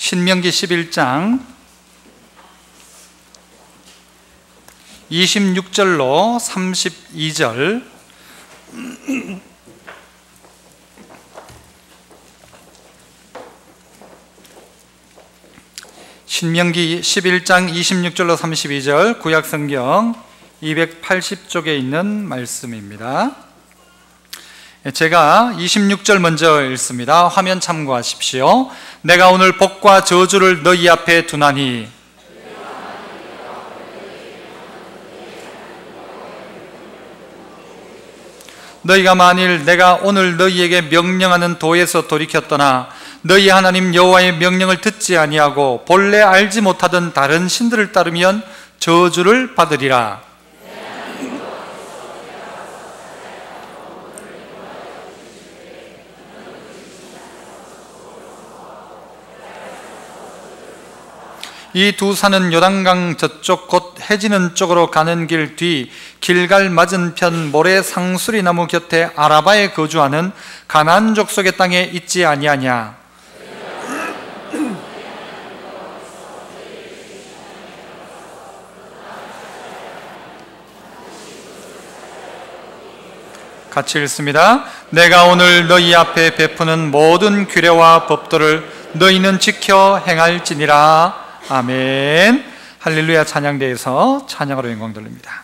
신명기 11장 26절로 32절, 신명기 11장 26절로 32절, 구약성경 280쪽에 있는 말씀입니다. 제가 26절 먼저 읽습니다. 화면 참고하십시오. 내가 오늘 복과 저주를 너희 앞에 두나니 너희가 만일 내가 오늘 너희에게 명령하는 도에서 돌이켰더나 너희 하나님 여호와의 명령을 듣지 아니하고 본래 알지 못하던 다른 신들을 따르면 저주를 받으리라. 이 두 산은 요단강 저쪽 곧 해지는 쪽으로 가는 길 뒤 길갈 맞은편 모래 상수리 나무 곁에 아라바에 거주하는 가나안 족속의 땅에 있지 아니하냐. 같이 읽습니다. 내가 오늘 너희 앞에 베푸는 모든 규례와 법도를 너희는 지켜 행할지니라. 아멘. 할렐루야. 찬양대에서 찬양으로 영광 돌립니다.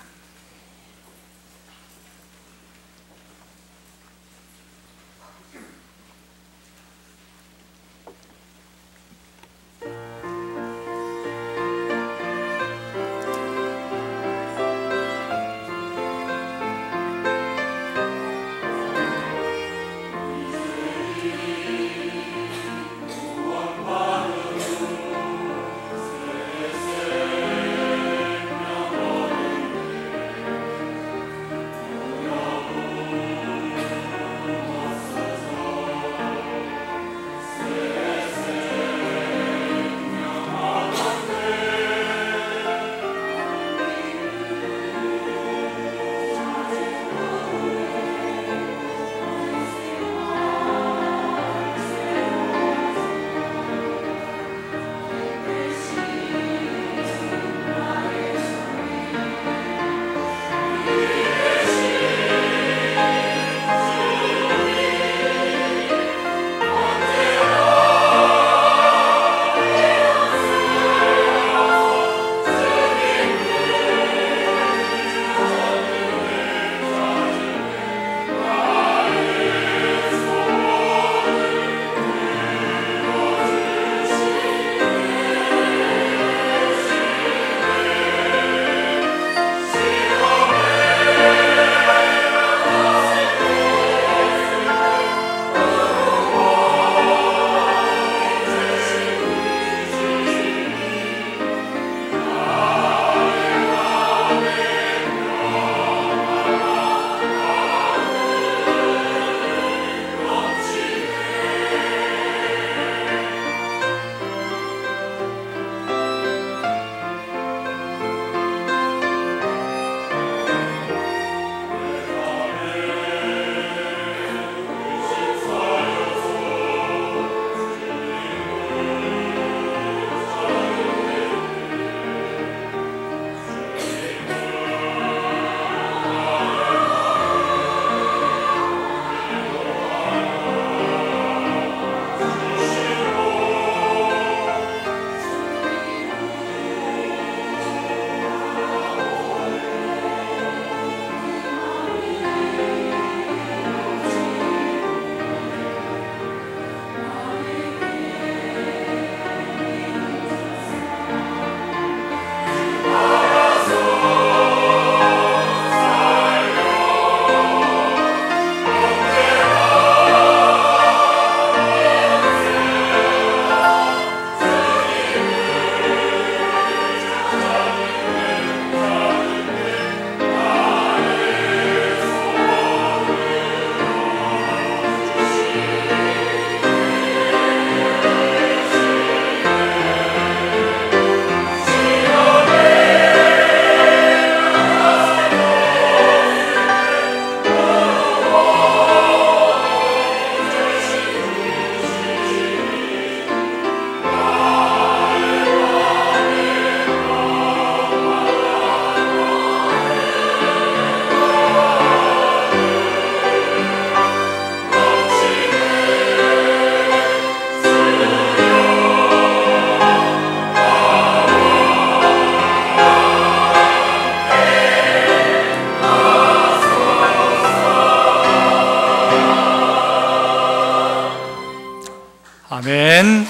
아멘.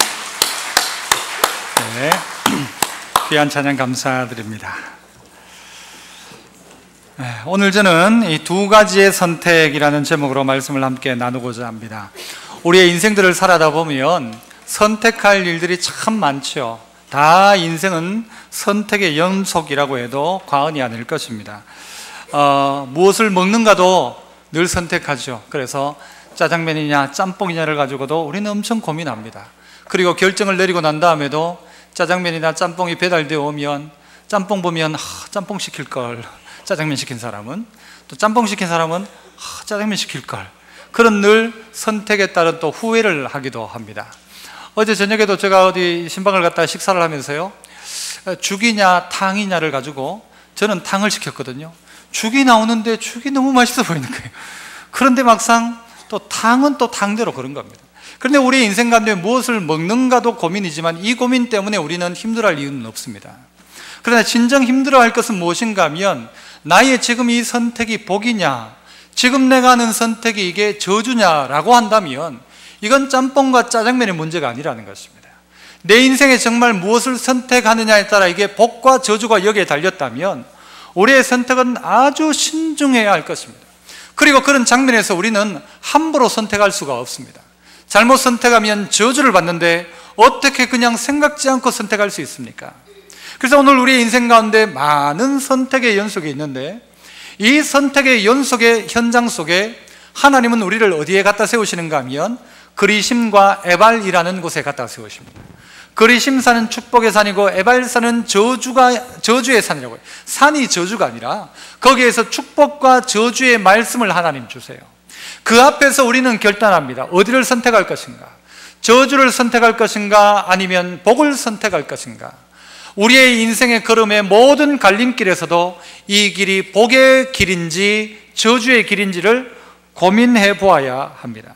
네. 귀한 찬양 감사드립니다. 오늘 저는 이 두 가지의 선택이라는 제목으로 말씀을 함께 나누고자 합니다. 우리의 인생들을 살아다 보면 선택할 일들이 참 많죠. 다 인생은 선택의 연속이라고 해도 과언이 아닐 것입니다. 무엇을 먹는가도 늘 선택하죠. 그래서 짜장면이냐 짬뽕이냐를 가지고도 우리는 엄청 고민합니다. 그리고 결정을 내리고 난 다음에도 짜장면이나 짬뽕이 배달되어 오면 짬뽕 보면 짬뽕 시킬 걸, 짜장면 시킨 사람은, 또 짬뽕 시킨 사람은 짜장면 시킬 걸, 그런 늘 선택에 따른 또 후회를 하기도 합니다. 어제 저녁에도 제가 어디 신방을 갔다 식사를 하면서요, 죽이냐 탕이냐를 가지고 저는 탕을 시켰거든요. 죽이 나오는데 죽이 너무 맛있어 보이는 거예요. 그런데 막상 또 탕은 또 탕대로 그런 겁니다. 그런데 우리 인생 가운데 무엇을 먹는가도 고민이지만 이 고민 때문에 우리는 힘들어할 이유는 없습니다. 그러나 진정 힘들어할 것은 무엇인가 하면 나의 지금 이 선택이 복이냐, 지금 내가 하는 선택이 이게 저주냐라고 한다면 이건 짬뽕과 짜장면의 문제가 아니라는 것입니다. 내 인생에 정말 무엇을 선택하느냐에 따라 이게 복과 저주가 여기에 달렸다면 우리의 선택은 아주 신중해야 할 것입니다. 그리고 그런 장면에서 우리는 함부로 선택할 수가 없습니다. 잘못 선택하면 저주를 받는데 어떻게 그냥 생각지 않고 선택할 수 있습니까? 그래서 오늘 우리의 인생 가운데 많은 선택의 연속이 있는데 이 선택의 연속의 현장 속에 하나님은 우리를 어디에 갖다 세우시는가 하면 그리심과 에발이라는 곳에 갖다 세우십니다. 그리심산은 축복의 산이고 에발산은 저주의 산이라고 해요. 산이 저주가 아니라 거기에서 축복과 저주의 말씀을 하나님 주세요. 그 앞에서 우리는 결단합니다. 어디를 선택할 것인가? 저주를 선택할 것인가? 아니면 복을 선택할 것인가? 우리의 인생의 걸음의 모든 갈림길에서도 이 길이 복의 길인지 저주의 길인지를 고민해 보아야 합니다.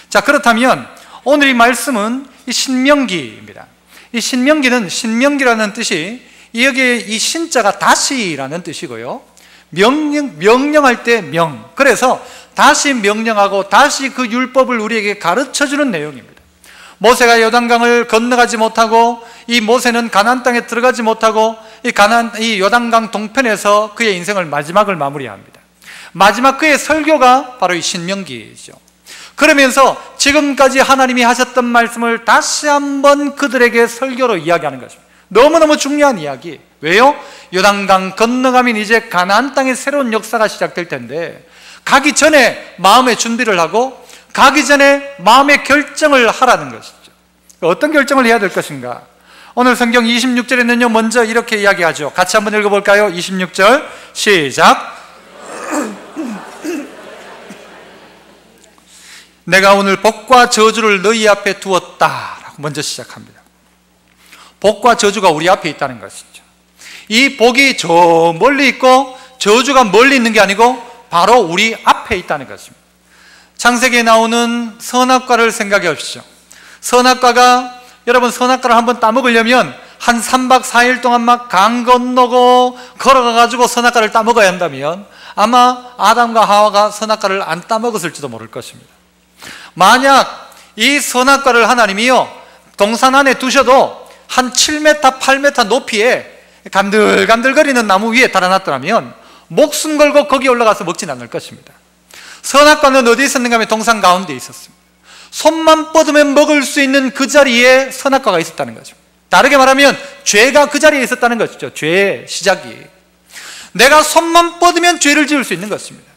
자, 그렇다면 오늘 이 말씀은 이 신명기입니다. 이 신명기는, 신명기라는 뜻이 여기에 이 신자가 다시라는 뜻이고요, 명령할 때 명, 그래서 다시 명령하고 다시 그 율법을 우리에게 가르쳐주는 내용입니다. 모세가 요단강을 건너가지 못하고 이 모세는 가나안 땅에 들어가지 못하고 이 요단강 동편에서 그의 인생을 마지막을 마무리합니다. 마지막 그의 설교가 바로 이 신명기이죠. 그러면서 지금까지 하나님이 하셨던 말씀을 다시 한번 그들에게 설교로 이야기하는 것입니다. 너무너무 중요한 이야기. 왜요? 요단강 건너가면 이제 가나안 땅의 새로운 역사가 시작될 텐데 가기 전에 마음의 준비를 하고 가기 전에 마음의 결정을 하라는 것이죠. 어떤 결정을 해야 될 것인가? 오늘 성경 26절에는요 먼저 이렇게 이야기하죠. 같이 한번 읽어볼까요? 26절 시작. 내가 오늘 복과 저주를 너희 앞에 두었다 라고 먼저 시작합니다. 복과 저주가 우리 앞에 있다는 것이죠. 이 복이 저 멀리 있고 저주가 멀리 있는 게 아니고 바로 우리 앞에 있다는 것입니다. 창세기에 나오는 선악과를 생각해 보십시오. 선악과가, 여러분 선악과를 한번 따먹으려면 한 3박 4일 동안 막 강 건너고 걸어가가지고 선악과를 따먹어야 한다면 아마 아담과 하와가 선악과를 안 따먹었을지도 모를 것입니다. 만약 이 선악과를 하나님이요 동산 안에 두셔도 한 7m, 8m 높이에 간들간들거리는 나무 위에 달아놨더라면 목숨 걸고 거기 올라가서 먹진 않을 것입니다. 선악과는 어디에 있었는가 하면 동산 가운데 있었습니다. 손만 뻗으면 먹을 수 있는 그 자리에 선악과가 있었다는 거죠. 다르게 말하면 죄가 그 자리에 있었다는 것이죠. 죄의 시작이. 내가 손만 뻗으면 죄를 지을 수 있는 것입니다.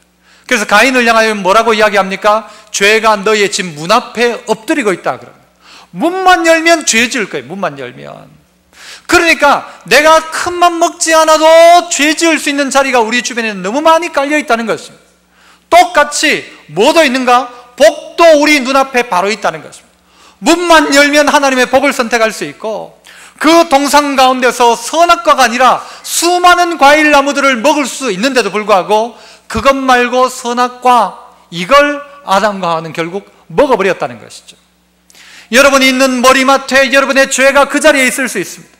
그래서 가인을 향하여 뭐라고 이야기합니까? 죄가 너의 집 문 앞에 엎드리고 있다 그럽니다. 문만 열면 죄 지을 거예요. 문만 열면. 그러니까 내가 큰 맘 먹지 않아도 죄 지을 수 있는 자리가 우리 주변에는 너무 많이 깔려 있다는 것입니다. 똑같이 뭐도 있는가? 복도 우리 눈앞에 바로 있다는 것입니다. 문만 열면 하나님의 복을 선택할 수 있고 그 동산 가운데서 선악과가 아니라 수많은 과일 나무들을 먹을 수 있는데도 불구하고 그것 말고 선악과, 이걸 아담과 하와는 결국 먹어버렸다는 것이죠. 여러분이 있는 머리맡에 여러분의 죄가 그 자리에 있을 수 있습니다.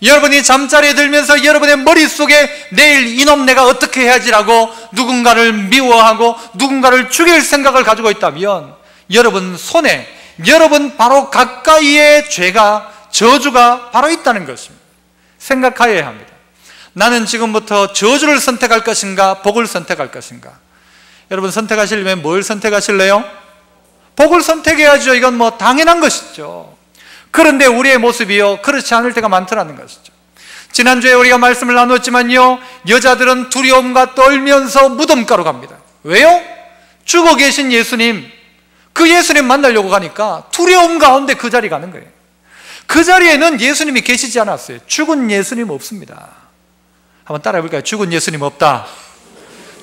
여러분이 잠자리에 들면서 여러분의 머릿속에 내일 이놈 내가 어떻게 해야지라고 누군가를 미워하고 누군가를 죽일 생각을 가지고 있다면 여러분 손에 여러분 바로 가까이에 죄가, 저주가 바로 있다는 것입니다. 생각하여야 합니다. 나는 지금부터 저주를 선택할 것인가, 복을 선택할 것인가? 여러분 선택하시려면 뭘 선택하실래요? 복을 선택해야죠. 이건 뭐 당연한 것이죠. 그런데 우리의 모습이요, 그렇지 않을 때가 많더라는 것이죠. 지난주에 우리가 말씀을 나눴지만요, 여자들은 두려움과 떨면서 무덤가로 갑니다. 왜요? 죽어 계신 예수님, 그 예수님 만나려고 가니까 두려움 가운데 그 자리 가는 거예요. 그 자리에는 예수님이 계시지 않았어요. 죽은 예수님 없습니다. 한번 따라해 볼까요? 죽은 예수님 없다.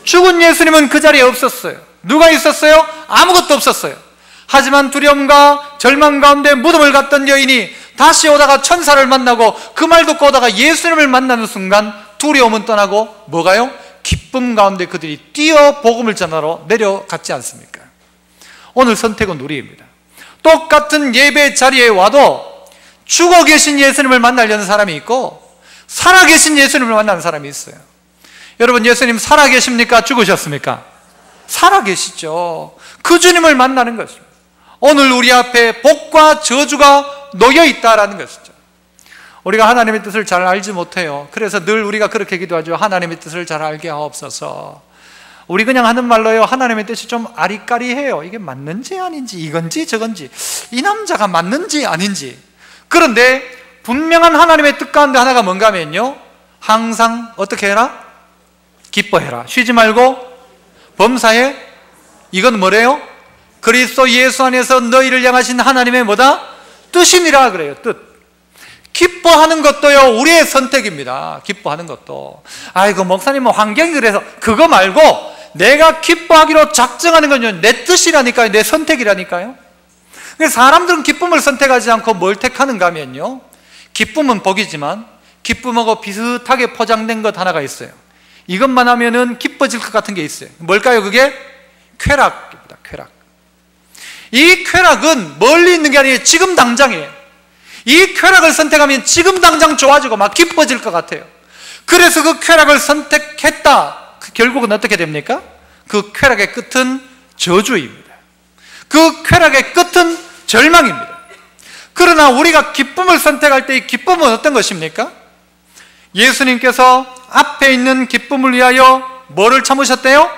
죽은 예수님은 그 자리에 없었어요. 누가 있었어요? 아무것도 없었어요. 하지만 두려움과 절망 가운데 무덤을 갔던 여인이 다시 오다가 천사를 만나고 그 말 듣고 오다가 예수님을 만나는 순간 두려움은 떠나고 뭐가요? 기쁨 가운데 그들이 뛰어 복음을 전하러 내려갔지 않습니까? 오늘 선택은 우리입니다. 똑같은 예배 자리에 와도 죽어 계신 예수님을 만나려는 사람이 있고 살아계신 예수님을 만나는 사람이 있어요. 여러분, 예수님 살아계십니까? 죽으셨습니까? 살아계시죠. 그 주님을 만나는 것입니다. 오늘 우리 앞에 복과 저주가 놓여있다라는 것이죠. 우리가 하나님의 뜻을 잘 알지 못해요. 그래서 늘 우리가 그렇게 기도하죠. 하나님의 뜻을 잘 알게 하옵소서. 우리 그냥 하는 말로요, 하나님의 뜻이 좀 아리까리해요. 이게 맞는지 아닌지, 이건지 저건지, 이 남자가 맞는지 아닌지. 그런데 분명한 하나님의 뜻 가운데 하나가 뭔가 하면요, 항상 어떻게 해라? 기뻐해라. 쉬지 말고 범사에. 이건 뭐래요? 그리스도 예수 안에서 너희를 향하신 하나님의 뭐다? 뜻이니라 그래요. 뜻. 기뻐하는 것도요, 우리의 선택입니다. 기뻐하는 것도. 아이고 목사님은 환경이 그래서. 그거 말고 내가 기뻐하기로 작정하는 건요, 내 뜻이라니까요. 내 선택이라니까요. 사람들은 기쁨을 선택하지 않고 뭘 택하는가 하면요, 기쁨은 복이지만 기쁨하고 비슷하게 포장된 것 하나가 있어요. 이것만 하면은 기뻐질 것 같은 게 있어요. 뭘까요? 그게 쾌락입니다. 쾌락. 이 쾌락은 멀리 있는 게 아니에요. 지금 당장이에요. 이 쾌락을 선택하면 지금 당장 좋아지고 막 기뻐질 것 같아요. 그래서 그 쾌락을 선택했다. 결국은 어떻게 됩니까? 그 쾌락의 끝은 저주입니다. 그 쾌락의 끝은 절망입니다. 그러나 우리가 기쁨을 선택할 때 이 기쁨은 어떤 것입니까? 예수님께서 앞에 있는 기쁨을 위하여 뭐를 참으셨대요?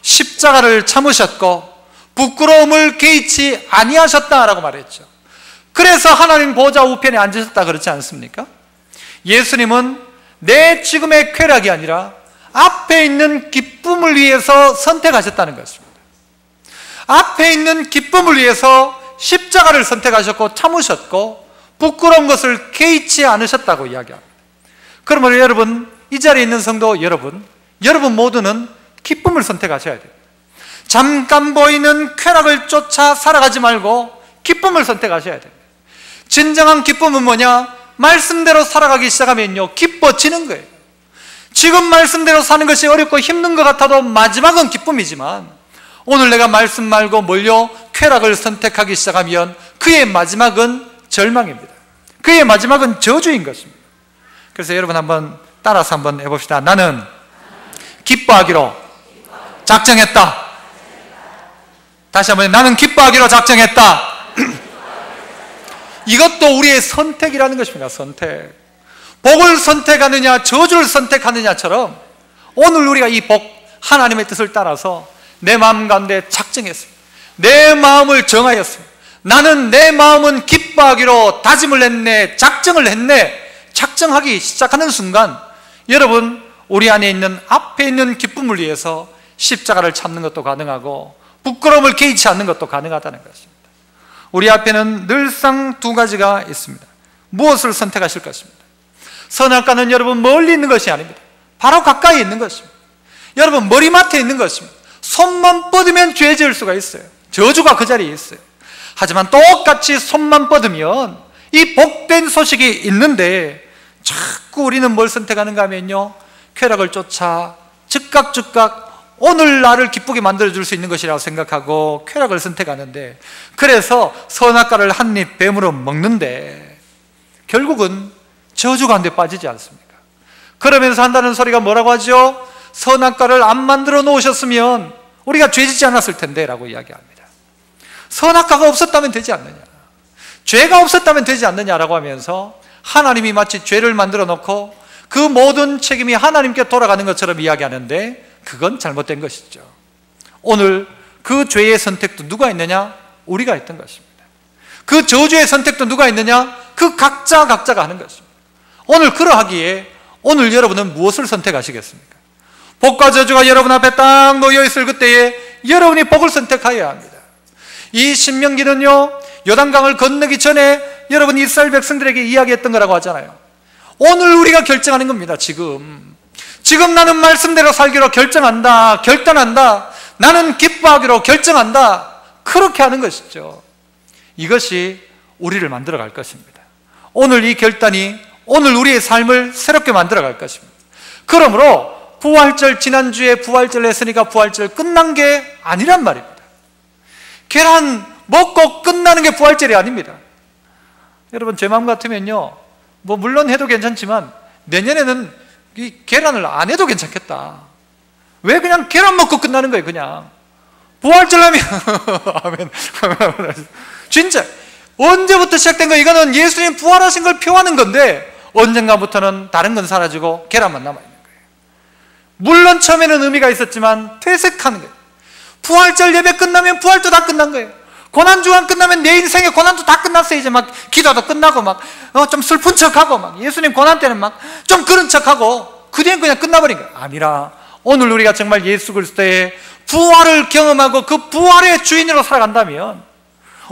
십자가를 참으셨고 부끄러움을 개의치 아니하셨다라고 말했죠. 그래서 하나님 보좌 우편에 앉으셨다 그렇지 않습니까? 예수님은 내 지금의 쾌락이 아니라 앞에 있는 기쁨을 위해서 선택하셨다는 것입니다. 앞에 있는 기쁨을 위해서 십자가를 선택하셨고 참으셨고 부끄러운 것을 개의치 않으셨다고 이야기합니다. 그러면 여러분, 이 자리에 있는 성도 여러분 모두는 기쁨을 선택하셔야 돼요. 잠깐 보이는 쾌락을 쫓아 살아가지 말고 기쁨을 선택하셔야 됩니다. 진정한 기쁨은 뭐냐? 말씀대로 살아가기 시작하면요, 기뻐지는 거예요. 지금 말씀대로 사는 것이 어렵고 힘든 것 같아도 마지막은 기쁨이지만 오늘 내가 말씀 말고 뭘요? 쾌락을 선택하기 시작하면 그의 마지막은 절망입니다. 그의 마지막은 저주인 것입니다. 그래서 여러분 한번 따라서 한번 해봅시다. 나는 기뻐하기로 작정했다. 다시 한번, 나는 기뻐하기로 작정했다. 이것도 우리의 선택이라는 것입니다. 선택. 복을 선택하느냐 저주를 선택하느냐처럼 오늘 우리가 이 복, 하나님의 뜻을 따라서 내 마음 가운데 작정했습니다. 내 마음을 정하였습니다. 나는 내 마음은 기뻐하기로 다짐을 했네, 작정을 했네. 작정하기 시작하는 순간 여러분, 우리 안에 있는 앞에 있는 기쁨을 위해서 십자가를 참는 것도 가능하고 부끄러움을 개의치 않는 것도 가능하다는 것입니다. 우리 앞에는 늘상 두 가지가 있습니다. 무엇을 선택하실 것입니다. 선악과는 여러분 멀리 있는 것이 아닙니다. 바로 가까이 있는 것입니다. 여러분 머리맡에 있는 것입니다. 손만 뻗으면 죄 지을 수가 있어요. 저주가 그 자리에 있어요. 하지만 똑같이 손만 뻗으면 이 복된 소식이 있는데 자꾸 우리는 뭘 선택하는가 하면요, 쾌락을 쫓아 즉각 오늘 나를 기쁘게 만들어줄 수 있는 것이라고 생각하고 쾌락을 선택하는데, 그래서 선악과를 한 입 뱀으로 먹는데 결국은 저주 가운데 빠지지 않습니까? 그러면서 한다는 소리가 뭐라고 하죠? 선악과를 안 만들어 놓으셨으면 우리가 죄짓지 않았을 텐데 라고 이야기합니다. 선악과가 없었다면 되지 않느냐, 죄가 없었다면 되지 않느냐라고 하면서 하나님이 마치 죄를 만들어 놓고 그 모든 책임이 하나님께 돌아가는 것처럼 이야기하는데 그건 잘못된 것이죠. 오늘 그 죄의 선택도 누가 했느냐? 우리가 했던 것입니다. 그 저주의 선택도 누가 했느냐? 그 각자가 하는 것입니다. 오늘 그러하기에 오늘 여러분은 무엇을 선택하시겠습니까? 복과 저주가 여러분 앞에 딱 놓여있을 그때에 여러분이 복을 선택하여야 합니다. 이 신명기는요, 요단강을 건너기 전에 여러분 이스라엘 백성들에게 이야기했던 거라고 하잖아요. 오늘 우리가 결정하는 겁니다. 지금 나는 말씀대로 살기로 결단한다. 나는 기뻐하기로 결정한다. 그렇게 하는 것이죠. 이것이 우리를 만들어 갈 것입니다. 오늘 이 결단이 오늘 우리의 삶을 새롭게 만들어 갈 것입니다. 그러므로 부활절, 지난주에 부활절 했으니까 부활절 끝난 게 아니란 말입니다. 계란 먹고 끝나는 게 부활절이 아닙니다. 여러분, 제 마음 같으면요, 뭐 물론 해도 괜찮지만 내년에는 이 계란을 안 해도 괜찮겠다. 왜 그냥 계란 먹고 끝나는 거예요? 그냥 부활절 하면 아멘. 진짜 언제부터 시작된 거예요? 이거는 예수님 부활하신 걸 표하는 건데 언젠가부터는 다른 건 사라지고 계란만 남아있는 거예요. 물론 처음에는 의미가 있었지만 퇴색하는 거예요. 부활절 예배 끝나면 부활도 다 끝난 거예요. 고난주간 끝나면 내 인생의 고난도 다 끝났어요. 이제 막 기도도 끝나고 막 좀 슬픈 척하고 막 예수님 고난 때는 막 좀 그런 척하고 그 뒤엔 그냥 끝나버린 거예요. 아니라 오늘 우리가 정말 예수 그리스도의 부활을 경험하고 그 부활의 주인으로 살아간다면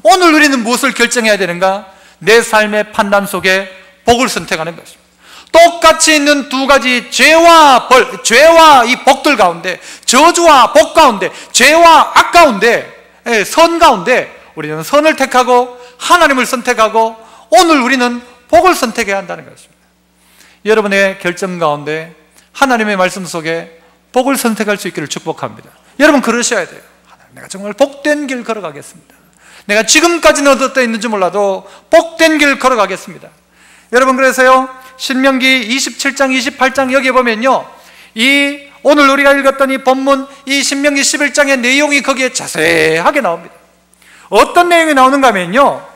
오늘 우리는 무엇을 결정해야 되는가? 내 삶의 판단 속에 복을 선택하는 것입니다. 똑같이 있는 두 가지 죄와 이 복들 가운데, 저주와 복 가운데, 죄와 악 가운데, 선 가운데 우리는 선을 택하고 하나님을 선택하고 오늘 우리는 복을 선택해야 한다는 것입니다. 여러분의 결정 가운데 하나님의 말씀 속에 복을 선택할 수 있기를 축복합니다. 여러분, 그러셔야 돼요. 내가 정말 복된 길 걸어가겠습니다. 내가 지금까지는 어떻게 있는지 몰라도 복된 길 걸어가겠습니다. 여러분, 그래서요, 신명기 27장 28장 여기 보면요, 오늘 우리가 읽었던 이 본문, 이 신명기 11장의 내용이 거기에 자세하게 나옵니다. 어떤 내용이 나오는가 하면요,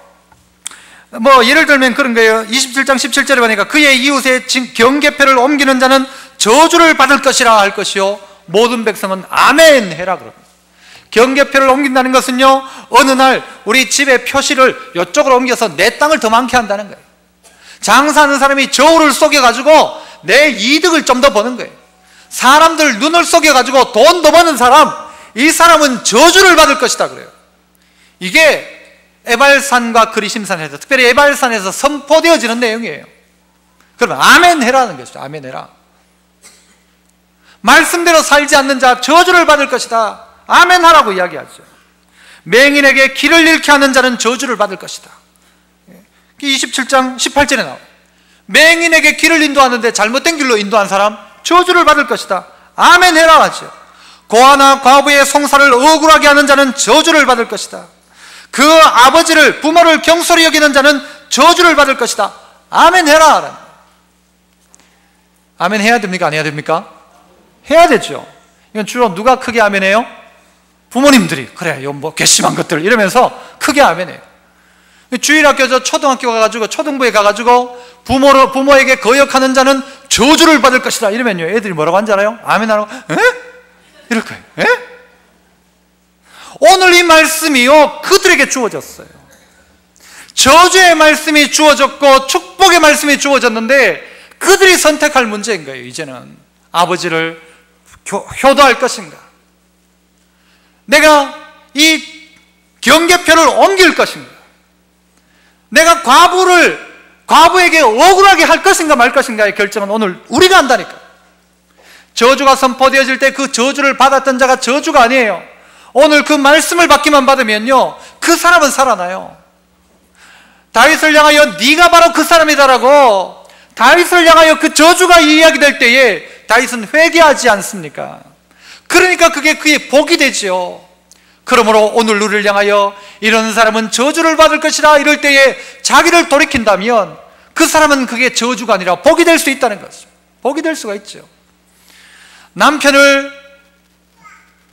뭐 예를 들면 그런 거예요. 27장 17절에 보니까 그의 이웃의 경계표를 옮기는 자는 저주를 받을 것이라 할 것이요 모든 백성은 아멘 해라 그럽니다. 경계표를 옮긴다는 것은요, 어느 날 우리 집의 표시를 이쪽으로 옮겨서 내 땅을 더 많게 한다는 거예요. 장사하는 사람이 저울을 속여가지고 내 이득을 좀 더 버는 거예요. 사람들 눈을 속여가지고 돈 더 버는 사람, 이 사람은 저주를 받을 것이다 그래요. 이게 에발산과 그리심산에서, 특별히 에발산에서 선포되어지는 내용이에요. 그러면 아멘 해라는 것이죠. 아멘 해라. 말씀대로 살지 않는 자 저주를 받을 것이다. 아멘 하라고 이야기하죠. 맹인에게 길을 잃게 하는 자는 저주를 받을 것이다. 27장 18절에 나와요. 맹인에게 길을 인도하는데 잘못된 길로 인도한 사람 저주를 받을 것이다. 아멘 해라 하죠. 고아나 과부의 송사를 억울하게 하는 자는 저주를 받을 것이다. 그 아버지를, 부모를 경솔히 여기는 자는 저주를 받을 것이다. 아멘 해라. 아멘 해야 됩니까? 안 해야 됩니까? 해야 되죠. 이건 주로 누가 크게 아멘해요? 부모님들이. 그래, 이거 뭐 괘씸한 것들 이러면서 크게 아멘해요. 주일학교, 초등학교 가가지고, 초등부에 가가지고 부모에게 거역하는 자는 저주를 받을 것이다 이러면요, 애들이 뭐라고 하는지 알아요? 아멘 하라고, 에? 이럴 거예요. 에? 오늘 이 말씀이요, 그들에게 주어졌어요. 저주의 말씀이 주어졌고 축복의 말씀이 주어졌는데 그들이 선택할 문제인 거예요. 이제는 아버지를 효도할 것인가, 내가 이 경계표를 옮길 것인가, 내가 과부에게 억울하게 할 것인가 말 것인가의 결정은 오늘 우리가 한다니까. 저주가 선포되어질 때 그 저주를 받았던 자가 저주가 아니에요. 오늘 그 말씀을 받기만 받으면요, 그 사람은 살아나요. 다윗을 향하여 네가 바로 그 사람이다라고 다윗을 향하여 그 저주가 이야기될 때에 다윗은 회개하지 않습니까? 그러니까 그게 그의 복이 되죠. 그러므로 오늘 우리를 향하여 이런 사람은 저주를 받을 것이라 이럴 때에 자기를 돌이킨다면 그 사람은 그게 저주가 아니라 복이 될 수 있다는 것입니다. 복이 될 수가 있죠. 남편을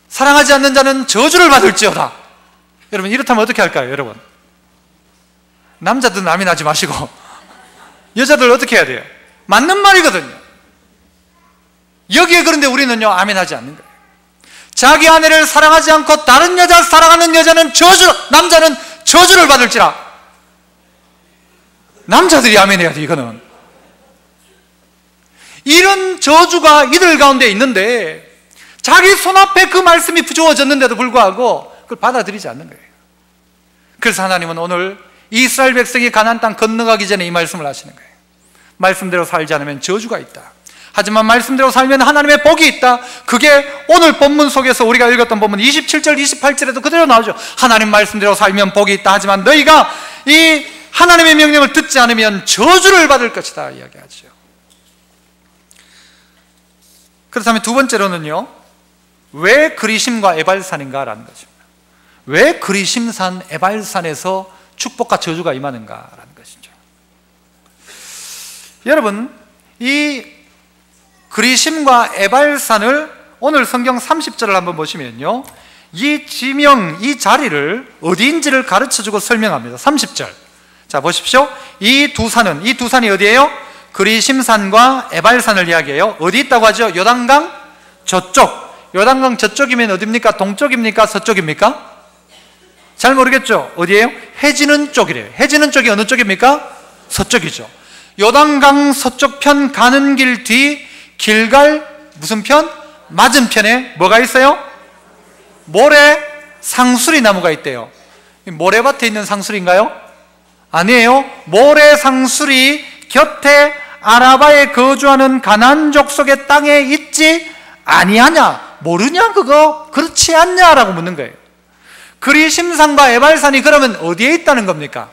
사랑하지 않는 자는 저주를 받을지어다. 여러분 이렇다면 어떻게 할까요? 여러분 남자들은 아멘하지 마시고 여자들 어떻게 해야 돼요? 맞는 말이거든요. 여기에 그런데 우리는요 아멘하지 않는 거예요. 자기 아내를 사랑하지 않고 다른 여자 사랑하는 여자는 남자는 저주를 받을지라. 남자들이 아멘해야 돼. 이거는 이런 저주가 이들 가운데 있는데 자기 손앞에 그 말씀이 주어졌는데도 불구하고 그걸 받아들이지 않는 거예요. 그래서 하나님은 오늘 이스라엘 백성이 가나안 땅 건너가기 전에 이 말씀을 하시는 거예요. 말씀대로 살지 않으면 저주가 있다. 하지만 말씀대로 살면 하나님의 복이 있다. 그게 오늘 본문 속에서 우리가 읽었던 본문 27절 28절에도 그대로 나오죠. 하나님 말씀대로 살면 복이 있다. 하지만 너희가 이 하나님의 명령을 듣지 않으면 저주를 받을 것이다 이야기하죠. 그렇다면 두 번째로는요, 왜 그리심과 에발산인가 라는 것입니다. 왜 그리심산 에발산에서 축복과 저주가 임하는가라는 것이죠. 여러분, 이 그리심과 에발산을 오늘 성경 30절을 한번 보시면요, 이 지명, 이 자리를 어디인지를 가르쳐주고 설명합니다. 30절 자 보십시오. 이 두 산이 어디예요? 그리심산과 에발산을 이야기해요. 어디 있다고 하죠? 요단강 저쪽. 요단강 저쪽이면 어디입니까? 동쪽입니까? 서쪽입니까? 잘 모르겠죠? 어디예요? 해지는 쪽이래요. 해지는 쪽이 어느 쪽입니까? 서쪽이죠. 요단강 서쪽편 가는 길 뒤 길갈 무슨 편? 맞은편에 뭐가 있어요? 모래 상수리 나무가 있대요. 모래밭에 있는 상수리인가요? 아니에요. 모래 상수리 곁에 아라바에 거주하는 가나안 족속의 땅에 있지 아니하냐? 모르냐 그거? 그렇지 않냐라고 묻는 거예요. 그리심산과 에발산이 그러면 어디에 있다는 겁니까?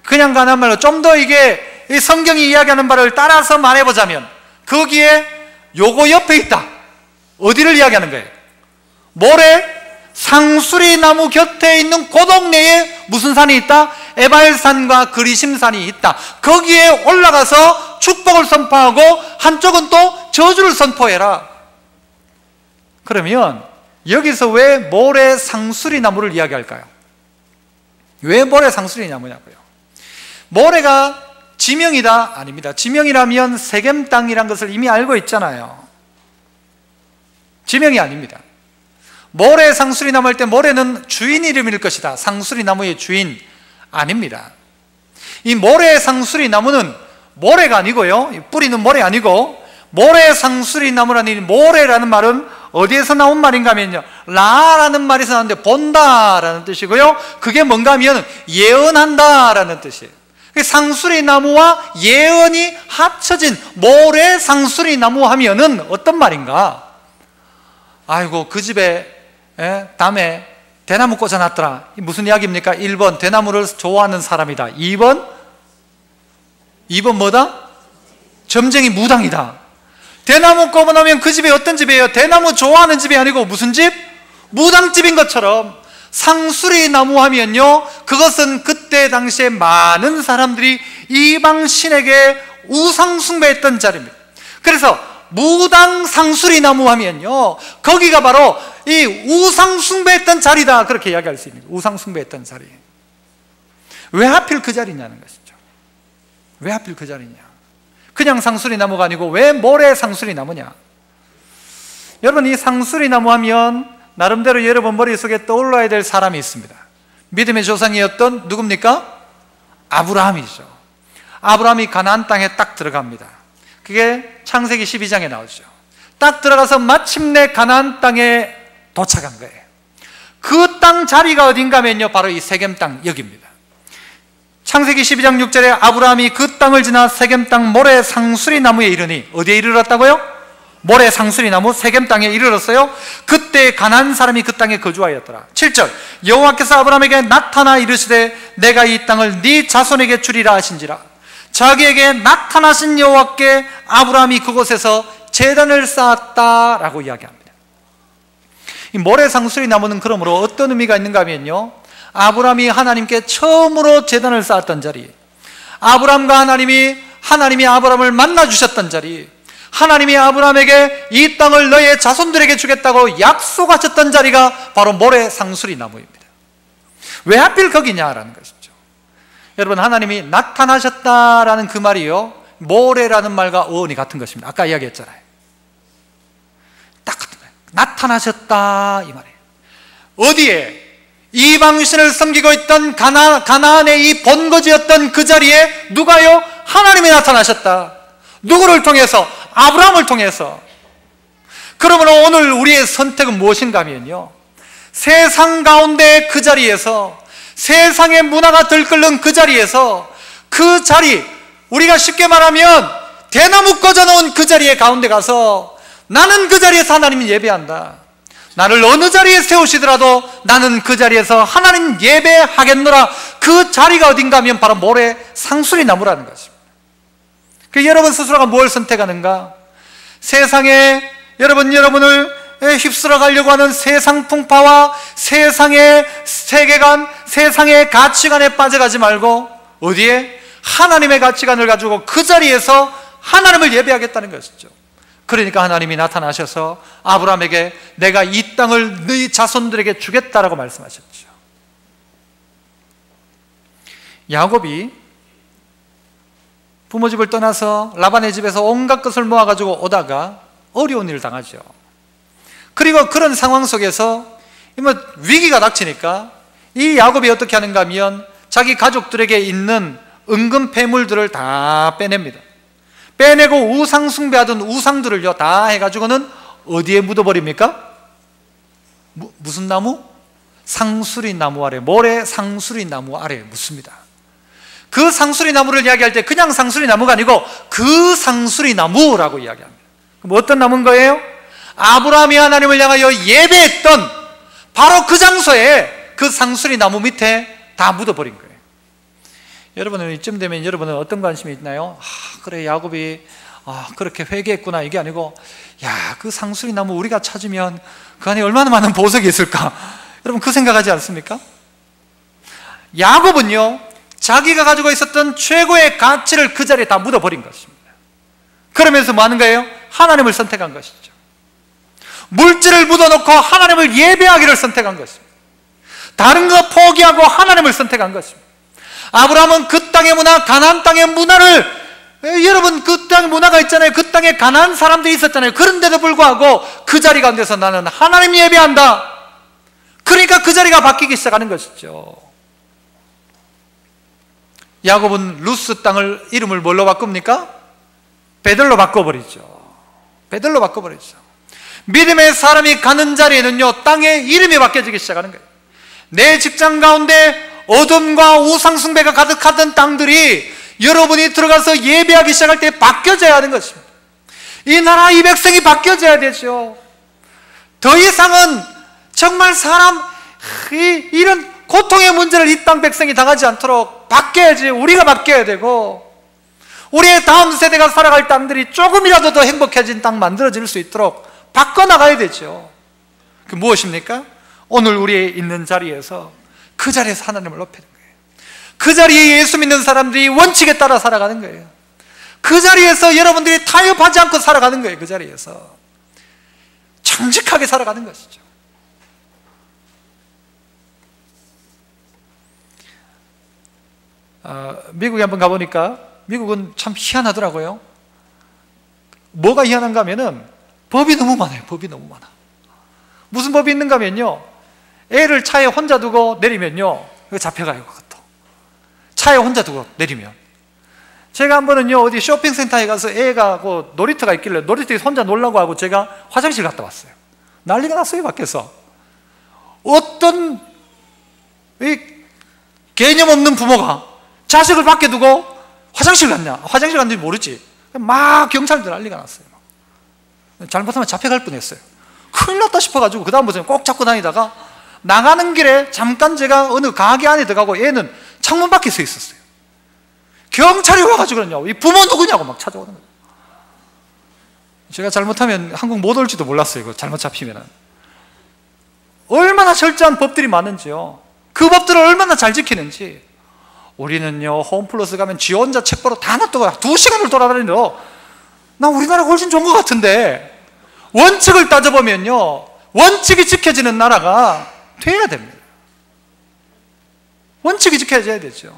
그냥 가나안 말로 좀 더 이게 이 성경이 이야기하는 바를 따라서 말해보자면 거기에 요거 옆에 있다. 어디를 이야기하는 거예요? 모래 상수리 나무 곁에 있는 그 동네에 무슨 산이 있다? 에발산과 그리심산이 있다. 거기에 올라가서 축복을 선포하고 한쪽은 또 저주를 선포해라. 그러면 여기서 왜 모래 상수리 나무를 이야기할까요? 왜 모래 상수리 나무냐고요? 모래가 지명이다? 아닙니다. 지명이라면 세겜 땅이란 것을 이미 알고 있잖아요. 지명이 아닙니다. 모래 상수리 나무 할 때 모래는 주인 이름일 것이다. 상수리 나무의 주인 아닙니다. 이 모래 상수리 나무는 모래가 아니고요, 뿌리는 모래 아니고, 모래 상수리 나무라는 모래라는 말은 어디에서 나온 말인가 하면요, 라라는 말에서 나왔는데 본다라는 뜻이고요, 그게 뭔가 하면 예언한다라는 뜻이에요. 상수리 나무와 예언이 합쳐진 모래 상수리 나무 하면은 어떤 말인가? 아이고 그 집에 담에 대나무 꽂아놨더라. 무슨 이야기입니까? 1번 대나무를 좋아하는 사람이다. 2번 뭐다? 점쟁이 무당이다. 대나무 꼽아놓으면 그 집이 어떤 집이에요? 대나무 좋아하는 집이 아니고 무슨 집? 무당집인 것처럼 상수리 나무 하면요, 그것은 그때 당시에 많은 사람들이 이방 신에게 우상 숭배했던 자리입니다. 그래서 무당 상수리 나무 하면요, 거기가 바로 이 우상 숭배했던 자리다, 그렇게 이야기할 수 있는 거예요. 우상 숭배했던 자리. 왜 하필 그 자리냐는 것이죠. 왜 하필 그 자리냐? 그냥 상수리 나무가 아니고 왜 모래 상수리 나무냐? 여러분, 이 상수리 나무 하면 나름대로 여러분 머릿속에 떠올라야 될 사람이 있습니다. 믿음의 조상이었던 누굽니까? 아브라함이죠. 아브라함이 가나안 땅에 딱 들어갑니다. 그게 창세기 12장에 나오죠. 딱 들어가서 마침내 가나안 땅에 도착한 거예요. 그 땅 자리가 어딘가 하면요, 바로 이 세겜 땅 여기입니다. 창세기 12장 6절에 아브라함이 그 땅을 지나 세겜 땅 모래 상수리 나무에 이르니, 어디에 이르렀다고요? 모래 상수리 나무 세겜 땅에 이르렀어요. 그때 가나안 사람이 그 땅에 거주하였더라. 7절 여호와께서 아브라함에게 나타나 이르시되 내가 이 땅을 네 자손에게 주리라 하신지라. 자기에게 나타나신 여호와께 아브라함이 그곳에서 제단을 쌓았다라고 이야기합니다. 이 모래 상수리 나무는 그러므로 어떤 의미가 있는가 하면요, 아브라함이 하나님께 처음으로 제단을 쌓았던 자리, 아브라함과 하나님이 아브라함을 만나 주셨던 자리, 하나님이 아브라함에게 이 땅을 너의 자손들에게 주겠다고 약속하셨던 자리가 바로 모래 상수리 나무입니다. 왜 하필 거기냐라는 것이죠. 여러분, 하나님이 나타나셨다라는 그 말이요, 모래라는 말과 어원이 같은 것입니다. 아까 이야기했잖아요. 딱 같은 거예요. 나타나셨다 이 말이에요. 어디에? 이방신을 섬기고 있던 가나안의 이 본거지였던 그 자리에 누가요? 하나님이 나타나셨다. 누구를 통해서? 아브라함을 통해서. 그러면 오늘 우리의 선택은 무엇인가 하면요, 세상 가운데 그 자리에서, 세상의 문화가 들끓는 그 자리에서, 그 자리, 우리가 쉽게 말하면 대나무 꽂아놓은 그 자리에 가운데 가서 나는 그 자리에서 하나님을 예배한다. 나를 어느 자리에 세우시더라도 나는 그 자리에서 하나님 예배하겠노라. 그 자리가 어딘가 하면 바로 모래 상수리 나무라는 것입니다. 그 여러분 스스로가 뭘 선택하는가? 세상에 여러분을 휩쓸어 가려고 하는 세상 풍파와 세상의 세계관, 세상의 가치관에 빠져가지 말고 어디에? 하나님의 가치관을 가지고 그 자리에서 하나님을 예배하겠다는 것이죠. 그러니까 하나님이 나타나셔서 아브라함에게 내가 이 땅을 너희 자손들에게 주겠다라고 말씀하셨죠. 야곱이 부모 집을 떠나서 라반의 집에서 온갖 것을 모아가지고 오다가 어려운 일을 당하죠. 그리고 그런 상황 속에서 위기가 닥치니까 이 야곱이 어떻게 하는가 하면 자기 가족들에게 있는 은근 폐물들을 다 빼냅니다. 빼내고 우상 숭배하던 우상들을요 다 해가지고는 어디에 묻어버립니까? 무슨 나무? 상수리 나무 아래, 모래 상수리 나무 아래에 묻습니다. 그 상수리 나무를 이야기할 때 그냥 상수리 나무가 아니고 그 상수리 나무라고 이야기합니다. 그럼 어떤 나무인 거예요? 아브라함이 하나님을 향하여 예배했던 바로 그 장소에 그 상수리 나무 밑에 다 묻어버린 거예요. 여러분은 이쯤 되면 여러분은 어떤 관심이 있나요? 그래, 야곱이 그렇게 회개했구나, 이게 아니고, 야, 그 상수리 나무 우리가 찾으면 그 안에 얼마나 많은 보석이 있을까? 여러분 그 생각하지 않습니까? 야곱은요 자기가 가지고 있었던 최고의 가치를 그 자리에 다 묻어버린 것입니다. 그러면서 뭐 하는 거예요? 하나님을 선택한 것이죠. 물질을 묻어놓고 하나님을 예배하기를 선택한 것입니다. 다른 거 포기하고 하나님을 선택한 것입니다. 아브라함은 그 땅의 문화, 가나안 땅의 문화를, 여러분 그 땅 문화가 있잖아요. 그 땅에 가나안 사람들이 있었잖아요. 그런데도 불구하고 그 자리 가운데서 나는 하나님 예배한다. 그러니까 그 자리가 바뀌기 시작하는 것이죠. 야곱은 루스 땅을 이름을 뭘로 바꿉니까? 베들로 바꿔버리죠. 베들로 바꿔버리죠. 믿음의 사람이 가는 자리에는요 땅의 이름이 바뀌어지기 시작하는 거예요. 내 직장 가운데 어둠과 우상숭배가 가득하던 땅들이 여러분이 들어가서 예배하기 시작할 때 바뀌어져야 하는 것입니다. 이 나라 이 백성이 바뀌어져야 되죠. 더 이상은 정말 이런 고통의 문제를 이 땅 백성이 당하지 않도록 바뀌어야지. 우리가 바뀌어야 되고 우리의 다음 세대가 살아갈 땅들이 조금이라도 더 행복해진 땅 만들어질 수 있도록 바꿔나가야 되죠. 그 무엇입니까? 오늘 우리 있는 자리에서 그 자리에서 하나님을 높이는 거예요. 그 자리에 예수 믿는 사람들이 원칙에 따라 살아가는 거예요. 그 자리에서 여러분들이 타협하지 않고 살아가는 거예요. 그 자리에서 정직하게 살아가는 것이죠. 미국에 한번 가보니까 미국은 참 희한하더라고요. 뭐가 희한한가 하면은 법이 너무 많아요. 법이 너무 많아. 무슨 법이 있는가 하면요, 애를 차에 혼자 두고 내리면요 이거 잡혀가요. 그것도 차에 혼자 두고 내리면. 제가 한 번은요 어디 쇼핑센터에 가서 애가 놀이터가 있길래 놀이터에서 혼자 놀라고 하고 제가 화장실 갔다 왔어요. 난리가 났어요. 밖에서 어떤 이 개념 없는 부모가 자식을 밖에 두고 화장실 갔냐, 화장실 갔는지 모르지, 막 경찰들 난리가 났어요. 잘못하면 잡혀갈 뻔했어요. 큰일 났다 싶어가지고 그 다음부터는 꼭 잡고 다니다가 나가는 길에 잠깐 제가 어느 가게 안에 들어가고 애는 창문 밖에 서 있었어요. 경찰이 와가지고 그러냐고, 이 부모 누구냐고 막 찾아오는 거예요. 제가 잘못하면 한국 못 올지도 몰랐어요. 이거 잘못 잡히면은. 얼마나 철저한 법들이 많은지요. 그 법들을 얼마나 잘 지키는지. 우리는요 홈플러스 가면 지 혼자 책 보러 다 놔두고 2시간을 돌아다니는데 나 우리나라가 훨씬 좋은 것 같은데, 원칙을 따져보면요, 원칙이 지켜지는 나라가 돼야 됩니다. 원칙이 지켜져야 되죠.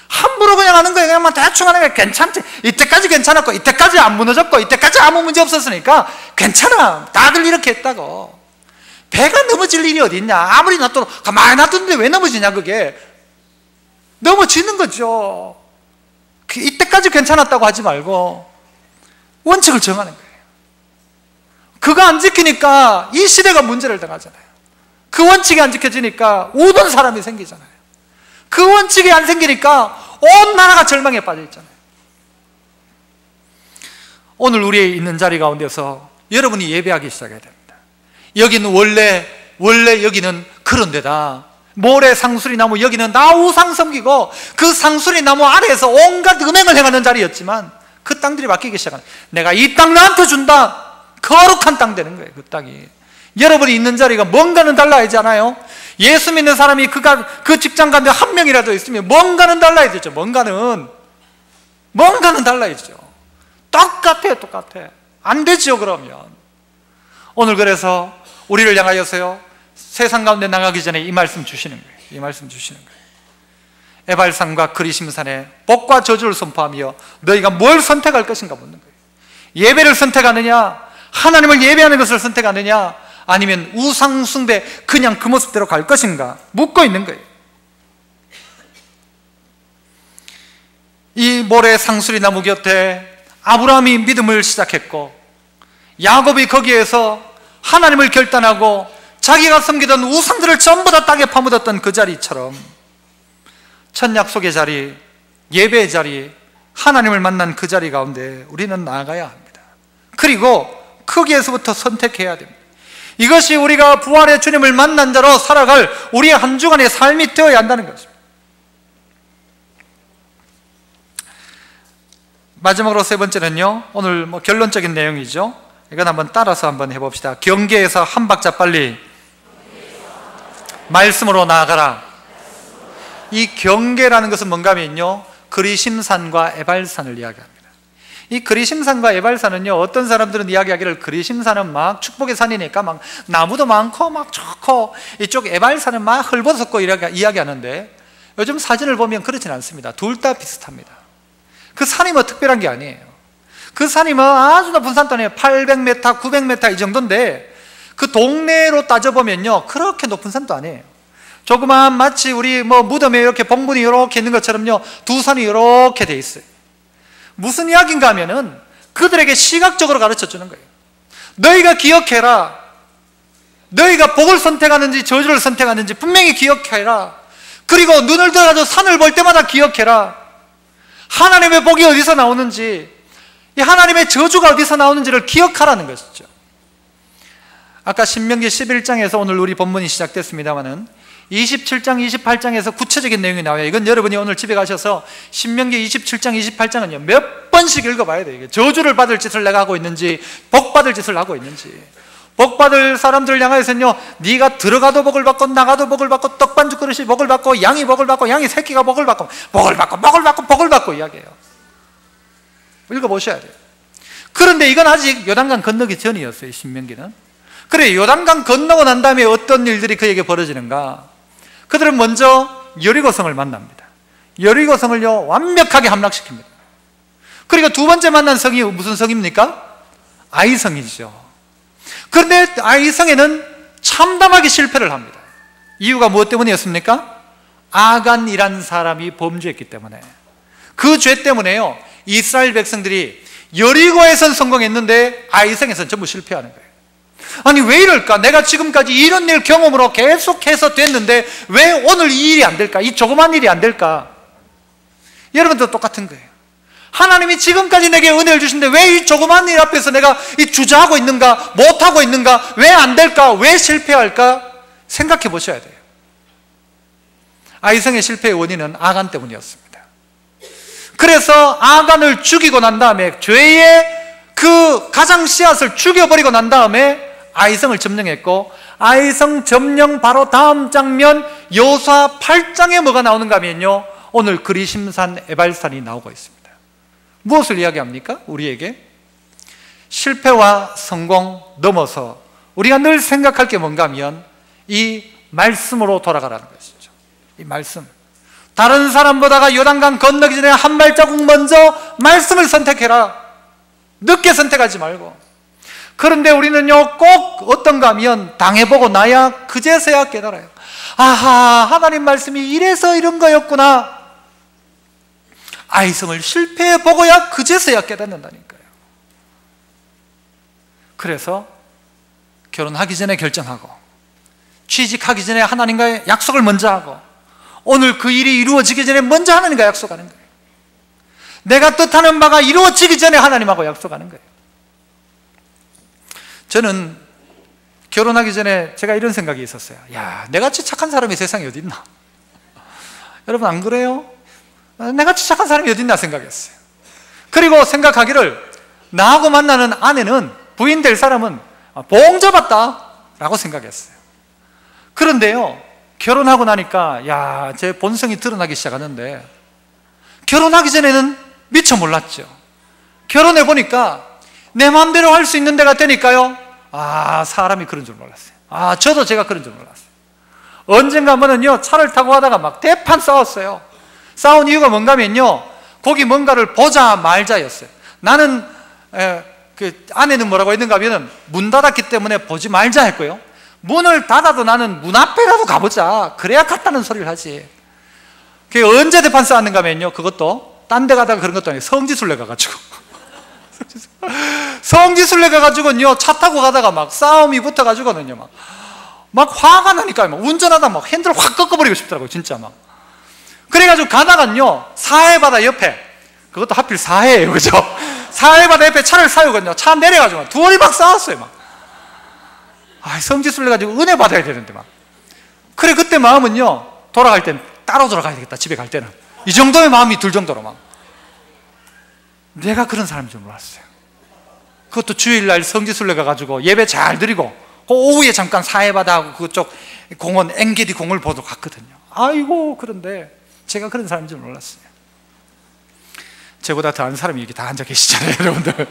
함부로 그냥 하는 거예요. 그냥 대충 하는 게 괜찮지. 이때까지 괜찮았고, 이때까지 안 무너졌고, 이때까지 아무 문제 없었으니까 괜찮아. 다들 이렇게 했다고. 배가 넘어질 일이 어디 있냐. 아무리 놔둬도 가만히 놔뒀는데 왜 넘어지냐. 그게 넘어지는 거죠. 이때까지 괜찮았다고 하지 말고 원칙을 정하는 거예요. 그거 안 지키니까 이 시대가 문제를 당하잖아요. 그 원칙이 안 지켜지니까 우던 사람이 생기잖아요. 그 원칙이 안 생기니까 온 나라가 절망에 빠져 있잖아요. 오늘 우리 있는 자리 가운데서 여러분이 예배하기 시작해야 됩니다. 여기는 원래 여기는 그런 데다. 모래 상수리 나무, 여기는 나 우상 섬기고 그 상수리 나무 아래에서 온갖 음행을 행하는 자리였지만 그 땅들이 바뀌기 시작하는, 내가 이 땅 나한테 준다. 거룩한 땅 되는 거예요. 그 땅이. 여러분이 있는 자리가 뭔가는 달라야지 않아요? 예수 믿는 사람이 그 직장 가운데 한 명이라도 있으면 뭔가는 달라야 되죠. 뭔가는 달라야죠. 똑같아. 안 되죠. 그러면 오늘 그래서 우리를 향하여서요, 세상 가운데 나가기 전에 이 말씀 주시는 거예요. 이 말씀 주시는 거예요. 에발산과 그리심산에 복과 저주를 선포하며 너희가 뭘 선택할 것인가 묻는 거예요. 예배를 선택하느냐, 하나님을 예배하는 것을 선택하느냐, 아니면 우상 숭배 그냥 그 모습대로 갈 것인가 묻고 있는 거예요. 이 모래 상수리 나무 곁에 아브라함이 믿음을 시작했고, 야곱이 거기에서 하나님을 결단하고 자기가 섬기던 우상들을 전부 다 땅에 파묻었던 그 자리처럼 첫 약속의 자리, 예배의 자리, 하나님을 만난 그 자리 가운데 우리는 나아가야 합니다. 그리고 거기에서부터 선택해야 됩니다. 이것이 우리가 부활의 주님을 만난 자로 살아갈 우리의 한 주간의 삶이 되어야 한다는 것입니다. 마지막으로 세 번째는요, 오늘 결론적인 내용이죠. 이건 한번 따라서 한번 해봅시다. 경계에서 한 박자 빨리 말씀으로 나아가라. 이 경계라는 것은 뭔가 하면요, 그리심산과 에발산을 이야기합니다. 이 그리심산과 에발산은요, 어떤 사람들은 이야기하기를 그리심산은 막 축복의 산이니까 막 나무도 많고 막 좋고, 이쪽 에발산은 막 헐벗었고 이야기하는데, 요즘 사진을 보면 그렇진 않습니다. 둘 다 비슷합니다. 그 산이 뭐 특별한 게 아니에요. 그 산이 뭐 아주 높은 산도 아니에요. 800m, 900m 이 정도인데 그 동네로 따져보면요, 그렇게 높은 산도 아니에요. 조그만, 마치 우리 무덤에 이렇게 봉분이 이렇게 있는 것처럼요, 두 산이 이렇게 돼 있어요. 무슨 이야기인가 하면은 그들에게 시각적으로 가르쳐 주는 거예요. 너희가 기억해라. 너희가 복을 선택하는지 저주를 선택하는지 분명히 기억해라. 그리고 눈을 들어가지고 산을 볼 때마다 기억해라. 하나님의 복이 어디서 나오는지, 이 하나님의 저주가 어디서 나오는지를 기억하라는 것이죠. 아까 신명기 11장에서 오늘 우리 본문이 시작됐습니다마는 27장, 28장에서 구체적인 내용이 나와요. 이건 여러분이 오늘 집에 가셔서 신명기 27장, 28장은요, 몇 번씩 읽어봐야 돼요. 이게 저주를 받을 짓을 내가 하고 있는지, 복 받을 짓을 하고 있는지. 복 받을 사람들을 향해서는요, 네가 들어가도 복을 받고 나가도 복을 받고 떡반죽 그릇이 복을 받고 양이 복을 받고 양이 새끼가 복을 받고 복을 받고 복을 받고 복을 받고 이야기해요. 읽어보셔야 돼요. 그런데 이건 아직 요단강 건너기 전이었어요. 신명기는. 그래, 요단강 건너고 난 다음에 어떤 일들이 그에게 벌어지는가? 그들은 먼저 여리고성을 만납니다. 여리고성을요, 완벽하게 함락시킵니다. 그리고 두 번째 만난 성이 무슨 성입니까? 아이성이죠. 그런데 아이성에는 참담하게 실패를 합니다. 이유가 무엇 때문이었습니까? 아간이란 사람이 범죄했기 때문에. 그 죄 때문에요, 이스라엘 백성들이 여리고에선 성공했는데 아이성에서는 전부 실패하는 거예요. 아니 왜 이럴까? 내가 지금까지 이런 일 경험으로 계속해서 됐는데 왜 오늘 이 일이 안 될까? 이 조그만 일이 안 될까? 여러분도 똑같은 거예요. 하나님이 지금까지 내게 은혜를 주신데 왜 이 조그만 일 앞에서 내가 이 주저하고 있는가? 못하고 있는가? 왜 안 될까? 왜 실패할까? 생각해 보셔야 돼요. 아이성의 실패의 원인은 아간 때문이었습니다. 그래서 아간을 죽이고 난 다음에, 죄의 그 가장 씨앗을 죽여버리고 난 다음에 아이성을 점령했고, 아이성 점령 바로 다음 장면 여호수아 8장에 뭐가 나오는가 하면요, 오늘 그리심산 에발산이 나오고 있습니다. 무엇을 이야기합니까? 우리에게 실패와 성공 넘어서 우리가 늘 생각할 게 뭔가 하면 이 말씀으로 돌아가라는 것이죠. 이 말씀. 다른 사람보다가 요단강 건너기 전에 한 발자국 먼저 말씀을 선택해라. 늦게 선택하지 말고. 그런데 우리는요, 꼭 어떤가 하면 당해보고 나야 그제서야 깨달아요. 아하, 하나님 말씀이 이래서 이런 거였구나. 아이성을 실패해보고야 그제서야 깨닫는다니까요. 그래서 결혼하기 전에 결정하고, 취직하기 전에 하나님과의 약속을 먼저 하고, 오늘 그 일이 이루어지기 전에 먼저 하나님과 약속하는 거예요. 내가 뜻하는 바가 이루어지기 전에 하나님하고 약속하는 거예요. 저는 결혼하기 전에 제가 이런 생각이 있었어요. 야, 내같이 착한 사람이 세상에 어디 있나? 여러분 안 그래요? 내같이 착한 사람이 어디 있나 생각했어요. 그리고 생각하기를 나하고 만나는 아내는, 부인 될 사람은 봉잡았다 라고 생각했어요. 그런데요, 결혼하고 나니까 야, 제 본성이 드러나기 시작하는데, 결혼하기 전에는 미처 몰랐죠. 결혼해 보니까 내 마음대로 할 수 있는 데가 되니까요, 아, 사람이 그런 줄 몰랐어요. 아, 저도 제가 그런 줄 몰랐어요. 언젠가 한번은요, 차를 타고 가다가 막 대판 싸웠어요. 싸운 이유가 뭔가 하면요, 거기 뭔가를 보자 말자였어요. 나는 그 아내는 뭐라고 했는가 하면 문 닫았기 때문에 보지 말자 했고요, 문을 닫아도 나는 문 앞에라도 가보자, 그래야 갔다는 소리를 하지. 그게 언제 대판 싸웠는가 하면요, 그것도 딴 데 가다가 그런 것도 아니에요. 성지순례 가가지고 성지순례 가가지고는요, 차 타고 가다가 막 싸움이 붙어가지고는요, 막 화가 나니까 막 운전하다 막 핸들을 확 꺾어버리고 싶더라고요, 진짜 막. 그래가지고 가다가는요, 사해바다 옆에, 그것도 하필 사해예요, 그죠? 사해바다 옆에 차를 세우거든요. 차 내려가지고 둘이 막 싸웠어요, 막. 아, 성지순례 가지고 은혜 받아야 되는데 막. 그래, 그때 마음은요, 돌아갈 땐 따로 돌아가야 되겠다, 집에 갈 때는. 이 정도의 마음이 들 정도로 막. 내가 그런 사람인 줄 몰랐어요. 그것도 주일날 성지순례 가가지고 예배 잘 드리고, 그 오후에 잠깐 사해바다하고 그쪽 공원, 엥게디 공을 보러 갔거든요. 아이고, 그런데 제가 그런 사람인 줄 몰랐어요. 저보다 더 아는 사람이 여기 다 앉아 계시잖아요, 여러분들.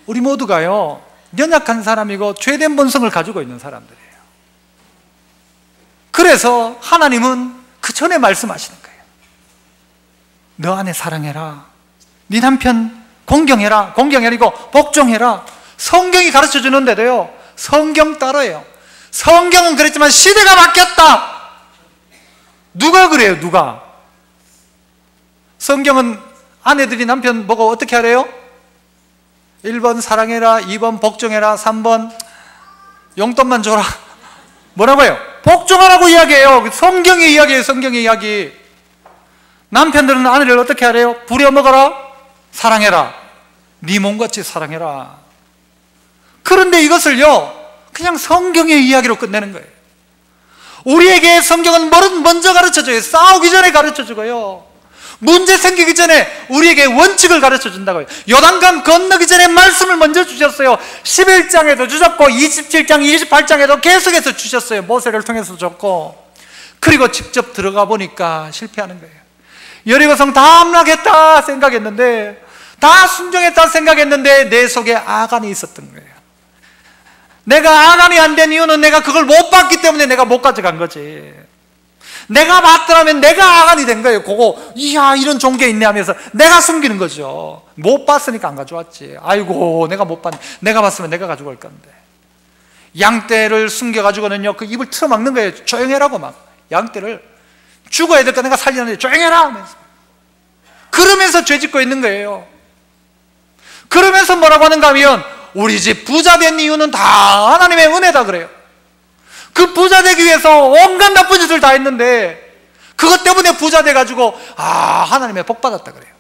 우리 모두가요, 연약한 사람이고 죄된 본성을 가지고 있는 사람들이에요. 그래서 하나님은 그 전에 말씀하시는 거예요. 너 아내 사랑해라, 네 남편 공경해라. 공경이 아니고 복종해라. 성경이 가르쳐 주는데도요, 성경 따라요. 성경은 그랬지만 시대가 바뀌었다. 누가 그래요? 누가? 성경은 아내들이 남편 보고 어떻게 하래요? 1번 사랑해라, 2번 복종해라, 3번 용돈만 줘라. 뭐라고요? 복종하라고 이야기해요. 성경의 이야기예요, 성경의 이야기. 남편들은 아내를 어떻게 하래요? 부려먹어라, 사랑해라, 네 몸같이 사랑해라. 그런데 이것을요, 그냥 성경의 이야기로 끝내는 거예요. 우리에게 성경은 먼저 가르쳐줘요. 싸우기 전에 가르쳐주고요, 문제 생기기 전에 우리에게 원칙을 가르쳐준다고요. 요단강 건너기 전에 말씀을 먼저 주셨어요. 11장에도 주셨고 27장, 28장에도 계속해서 주셨어요. 모세를 통해서 줬고. 그리고 직접 들어가 보니까 실패하는 거예요. 여리고성 다 함락했다 생각했는데, 다 순종했다 생각했는데 내 속에 아간이 있었던 거예요. 내가 아간이 안 된 이유는 내가 그걸 못 봤기 때문에 내가 못 가져간 거지. 내가 봤더라면 내가 아간이 된 거예요. 그거 이야, 이런 종교 있네 하면서 내가 숨기는 거죠. 못 봤으니까 안 가져왔지. 아이고, 내가 못 봤네. 내가 봤으면 내가 가져갈 건데. 양떼를 숨겨가지고는요, 그 입을 틀어막는 거예요. 조용해라고 막. 양떼를 죽어야 될까 내가 살리는데 조용해라 하면서. 그러면서 죄 짓고 있는 거예요. 그러면서 뭐라고 하는가 하면 우리 집 부자 된 이유는 다 하나님의 은혜다 그래요. 그 부자 되기 위해서 온갖 나쁜 짓을 다 했는데 그것 때문에 부자 돼가지고 하나님의 복 받았다 그래요.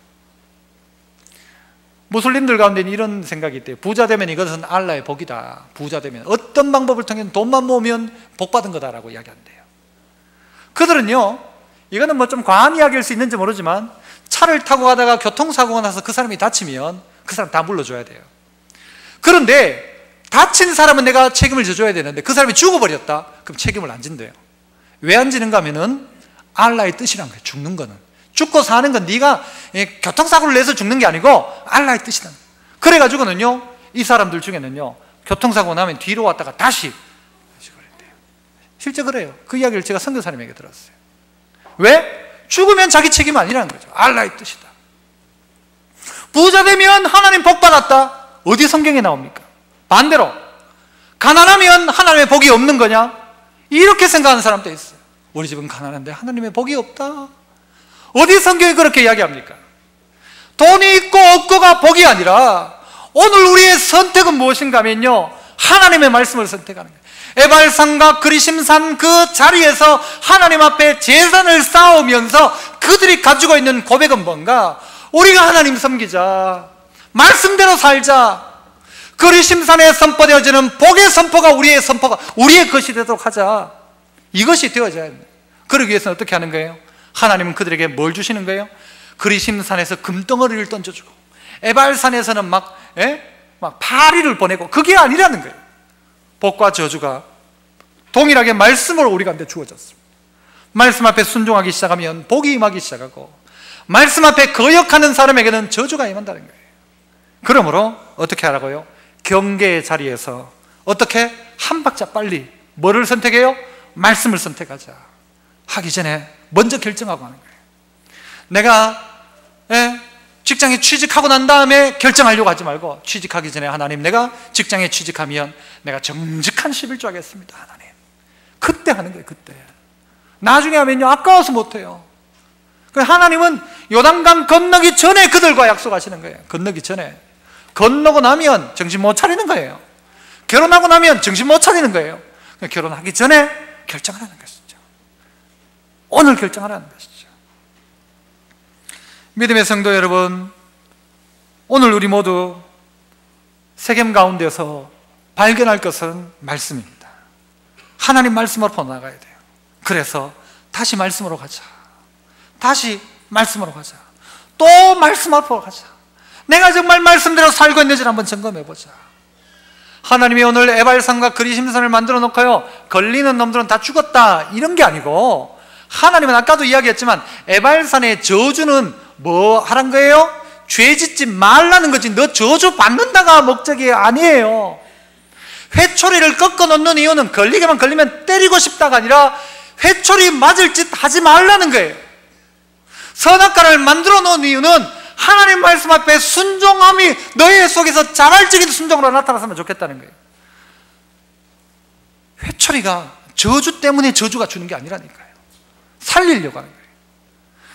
무슬림들 가운데는 이런 생각이 있대요. 부자 되면 이것은 알라의 복이다. 부자 되면 어떤 방법을 통해 돈만 모으면 복 받은 거다라고 이야기한대요. 그들은요, 이거는 뭐 좀 과한 이야기일 수 있는지 모르지만 차를 타고 가다가 교통사고가 나서 그 사람이 다치면 그 사람 다 물러줘야 돼요. 그런데 다친 사람은 내가 책임을 져줘야 되는데 그 사람이 죽어버렸다? 그럼 책임을 안 진대요. 왜 안 지는가 하면은 알라의 뜻이란 거예요. 죽는 거는. 죽고 사는 건 네가 교통사고를 내서 죽는 게 아니고 알라의 뜻이다. 그래가지고는요, 이 사람들 중에는요, 교통사고 나면 뒤로 왔다가 다시 그랬대요. 실제 그래요. 그 이야기를 제가 선교사님에게 들었어요. 왜? 죽으면 자기 책임 아니라는 거죠. 알라의 뜻이다. 부자 되면 하나님 복 받았다. 어디 성경에 나옵니까? 반대로 가난하면 하나님의 복이 없는 거냐? 이렇게 생각하는 사람도 있어요. 우리 집은 가난한데 하나님의 복이 없다. 어디 성경이 그렇게 이야기합니까? 돈이 있고 없고가 복이 아니라 오늘 우리의 선택은 무엇인가 하면요, 하나님의 말씀을 선택하는 거예요. 에발산과 그리심산 그 자리에서 하나님 앞에 제단을 쌓으면서 그들이 가지고 있는 고백은 뭔가? 우리가 하나님 섬기자, 말씀대로 살자, 그리심산에 선포되어지는 복의 선포가 우리의 선포가 우리의 것이 되도록 하자. 이것이 되어져야 합니다. 그러기 위해서는 어떻게 하는 거예요? 하나님은 그들에게 뭘 주시는 거예요? 그리심산에서 금덩어리를 던져주고 에발산에서는 막 파리를 보내고, 그게 아니라는 거예요. 복과 저주가 동일하게 말씀으로 우리 가운데 주어졌습니다. 말씀 앞에 순종하기 시작하면 복이 임하기 시작하고, 말씀 앞에 거역하는 사람에게는 저주가 임한다는 거예요. 그러므로 어떻게 하라고요? 경계의 자리에서 어떻게 한 박자 빨리 뭐를 선택해요? 말씀을 선택하자. 하기 전에 먼저 결정하고 하는 거예요. 내가 직장에 취직하고 난 다음에 결정하려고 하지 말고, 취직하기 전에 하나님, 내가 직장에 취직하면 내가 정직한 11조 하겠습니다. 하나님. 그때 하는 거예요. 그때. 나중에 하면요, 아까워서 못해요. 하나님은 요단강 건너기 전에 그들과 약속하시는 거예요. 건너기 전에. 건너고 나면 정신 못 차리는 거예요. 결혼하고 나면 정신 못 차리는 거예요. 결혼하기 전에 결정하라는 것이죠. 오늘 결정하라는 것이죠. 믿음의 성도 여러분, 오늘 우리 모두 세겜 가운데서 발견할 것은 말씀입니다. 하나님 말씀 앞으로 나가야 돼요. 그래서 다시 말씀으로 가자. 다시 말씀으로 가자. 또 말씀 앞으로 가자. 내가 정말 말씀대로 살고 있는지를 한번 점검해보자. 하나님이 오늘 에발산과 그리심산을 만들어 놓고요, 걸리는 놈들은 다 죽었다, 이런 게 아니고, 하나님은 아까도 이야기했지만 에발산의 저주는 뭐 하란 거예요? 죄 짓지 말라는 거지, 너 저주 받는다가 목적이 아니에요. 회초리를 꺾어 놓는 이유는 걸리게만 걸리면 때리고 싶다가 아니라 회초리 맞을 짓 하지 말라는 거예요. 선악과를 만들어 놓은 이유는 하나님 말씀 앞에 순종함이 너의 속에서 자발적인 순종으로 나타났으면 좋겠다는 거예요. 회초리가 저주 때문에 저주가 주는 게 아니라니까요. 살리려고 하는 거예요.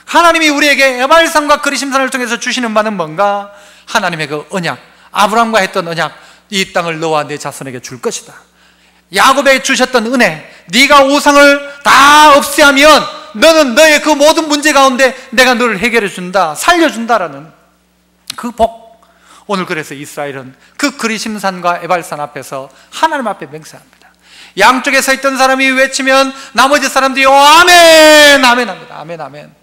하나님이 우리에게 에발산과 그리심산을 통해서 주시는 바는 뭔가? 하나님의 그 언약, 아브라함과 했던 언약, 이 땅을 너와 내 자손에게 줄 것이다. 야곱에게 주셨던 은혜, 네가 우상을 다 없애하면 너는 너의 그 모든 문제 가운데 내가 너를 해결해 준다, 살려준다라는 그 복. 오늘 그래서 이스라엘은 그 그리심산과 에발산 앞에서 하나님 앞에 맹세합니다. 양쪽에 서 있던 사람이 외치면 나머지 사람들이 아멘, 아멘 합니다. 아멘, 아멘.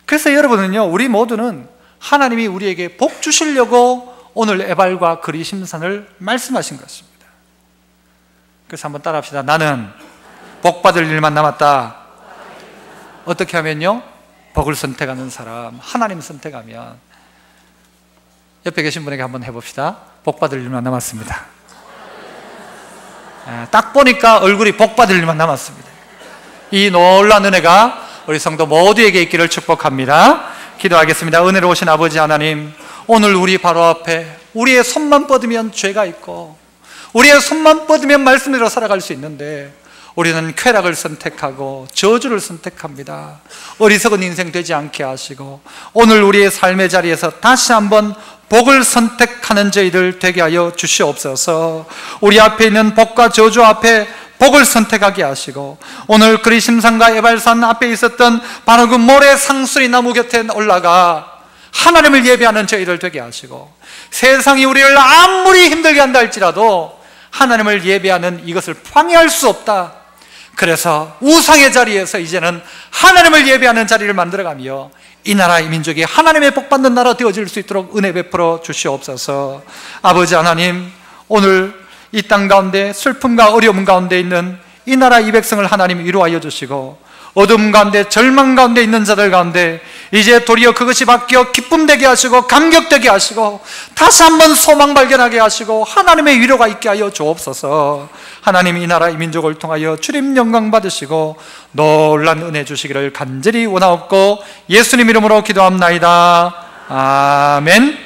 그래서 여러분은요, 우리 모두는 하나님이 우리에게 복 주시려고 오늘 에발과 그리심산을 말씀하신 것입니다. 그래서 한번 따라 합시다. 나는 복 받을 일만 남았다. 어떻게 하면요? 복을 선택하는 사람, 하나님 선택하면. 옆에 계신 분에게 한번 해봅시다. 복 받을 일만 남았습니다. 딱 보니까 얼굴이 복 받을 일만 남았습니다. 이 놀라운 은혜가 우리 성도 모두에게 있기를 축복합니다. 기도하겠습니다. 은혜로 오신 아버지 하나님, 오늘 우리 바로 앞에 우리의 손만 뻗으면 죄가 있고, 우리의 손만 뻗으면 말씀대로 살아갈 수 있는데 우리는 쾌락을 선택하고 저주를 선택합니다. 어리석은 인생 되지 않게 하시고 오늘 우리의 삶의 자리에서 다시 한번 복을 선택하는 저희들 되게 하여 주시옵소서. 우리 앞에 있는 복과 저주 앞에 복을 선택하게 하시고, 오늘 그리심산과 에발산 앞에 있었던 바로 그 모래 상수리 나무 곁에 올라가 하나님을 예배하는 저희들 되게 하시고, 세상이 우리를 아무리 힘들게 한다 할지라도 하나님을 예배하는 이것을 방해할 수 없다. 그래서 우상의 자리에서 이제는 하나님을 예배하는 자리를 만들어가며 이 나라 이 민족이 하나님의 복받는 나라 되어질 수 있도록 은혜 베풀어 주시옵소서. 아버지 하나님, 오늘 이 땅 가운데 슬픔과 어려움 가운데 있는 이 나라 이 백성을 하나님 위로하여 주시고, 어둠 가운데 절망 가운데 있는 자들 가운데 이제 도리어 그것이 바뀌어 기쁨되게 하시고 감격되게 하시고 다시 한번 소망 발견하게 하시고 하나님의 위로가 있게 하여 주옵소서. 하나님 이 나라 이 민족을 통하여 주님 영광 받으시고 놀란 은혜 주시기를 간절히 원하옵고 예수님 이름으로 기도합나이다. 아멘.